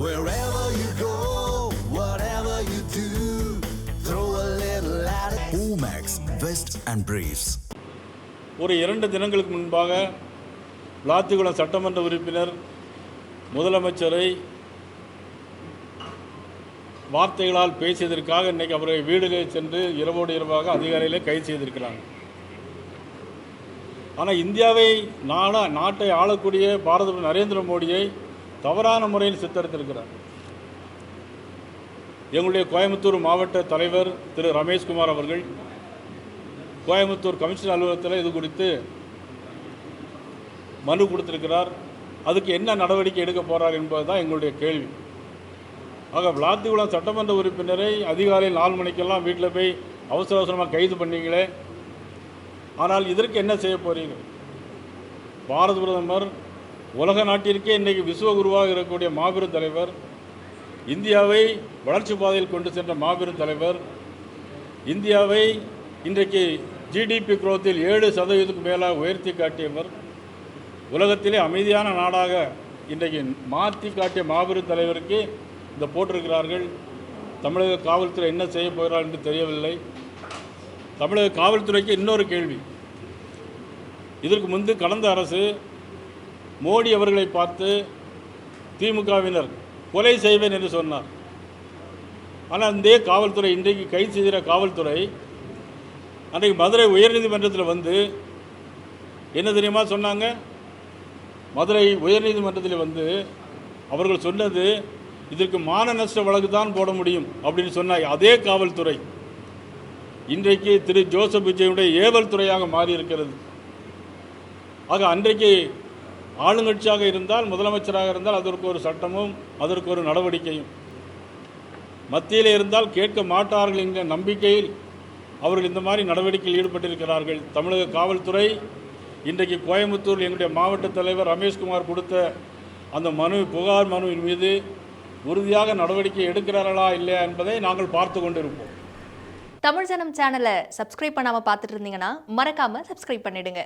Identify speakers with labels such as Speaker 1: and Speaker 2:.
Speaker 1: Wherever you go, whatever you do, throw a little at it. Omax, Vest and Briefs.
Speaker 2: ஒரு 2 தினங்களுக்கு முன்பாக விளாத்திகுளம் சட்டமன்ற உறுப்பினர் முதலமைச்சரை வார்த்தைகளால் பேசியதற்காக இன்றைக்கி அவரை வீடுகளில் சென்று இரவோடு இரவாக அதிகாரிகளை கைது செய்திருக்கிறாங்க. ஆனால் இந்தியாவை நாட்டை ஆளக்கூடிய பாரத நரேந்திர மோடியை தவறான முறையில் சித்தரித்திருக்கிறார். எங்களுடைய கோயம்புத்தூர் மாவட்ட தலைவர் திரு ரமேஷ்குமார் அவர்கள் கோயம்புத்தூர் கமிஷனர் அலுவலகத்தில் இது குறித்து மனு கொடுத்திருக்கிறார். அதுக்கு என்ன நடவடிக்கை எடுக்க போகிறார் என்பது தான் எங்களுடைய கேள்வி. ஆக விளாத்திகுளம் சட்டமன்ற உறுப்பினரை அதிகாலையில் 4 மணிக்கெல்லாம் வீட்டில் போய் அவசர அவசரமாக கைது பண்ணீங்களே, ஆனால் இதற்கு என்ன செய்ய போகிறீர்கள்? பாரத பிரதமர் உலக நாட்டிற்கே இன்றைக்கு விஸ்வகுருவாக இருக்கக்கூடிய மாபெரும் தலைவர், இந்தியாவை வளர்ச்சி பாதையில் கொண்டு சென்ற மாபெரும் தலைவர், இந்தியாவை இன்றைக்கு ஜிடிபி குரோத்தில் 7% மேலாக உயர்த்தி காட்டியவர், உலகத்திலே அமைதியான நாடாக இன்றைக்கு மாற்றி காட்டிய மாபெரும் தலைவருக்கு இந்த போட்டிருக்கிறார்கள். தமிழக காவல்துறை என்ன செய்ய போகிறார் என்று தெரியவில்லை. தமிழக காவல்துறைக்கு இன்னொரு கேள்வி. இதற்கு முன்பு கடந்த அரசு மோடி அவர்களை பார்த்து திமுகவினர் கொலை செய்வேன் என்று சொன்னார். ஆனால் இந்த காவல்துறை இன்றைக்கு கைது செய்கிற காவல்துறை அன்றைக்கு மதுரை உயர்நீதிமன்றத்தில் வந்து என்ன தெரியுமா சொன்னாங்க? மதுரை உயர்நீதிமன்றத்தில் வந்து அவர்கள் சொன்னது, இதற்கு மான நஷ்ட வழக்கு தான் போட முடியும் அப்படின்னு சொன்னாங்க. அதே காவல்துறை இன்றைக்கு திரு ஜோசப் விஜயுடைய ஏவல் துறையாக மாறியிருக்கிறது. ஆக அன்றைக்கு ஆளுங்கட்சியாக இருந்தால், முதலமைச்சராக இருந்தால் அதற்கு ஒரு சட்டமும் அதற்கு ஒரு நடவடிக்கையும், மத்தியில் இருந்தால் கேட்க மாட்டார்கள் என்கிற நம்பிக்கையில் அவர்கள் இந்த மாதிரி நடவடிக்கையில் ஈடுபட்டிருக்கிறார்கள். தமிழக காவல்துறை இன்றைக்கு கோயம்புத்தூர் எங்களுடைய மாவட்ட தலைவர் ரமேஷ்குமார் கொடுத்த அந்த புகார் மனுவின் மீது உறுதியாக நடவடிக்கை எடுக்கிறார்களா இல்லையா என்பதை நாங்கள் பார்த்து கொண்டிருப்போம்.
Speaker 3: தமிழ் ஜனம் சேனலை சப்ஸ்கிரைப் பண்ணாமல் பார்த்துட்டு இருந்தீங்கன்னா மறக்காமல் சப்ஸ்கிரைப் பண்ணிடுங்க.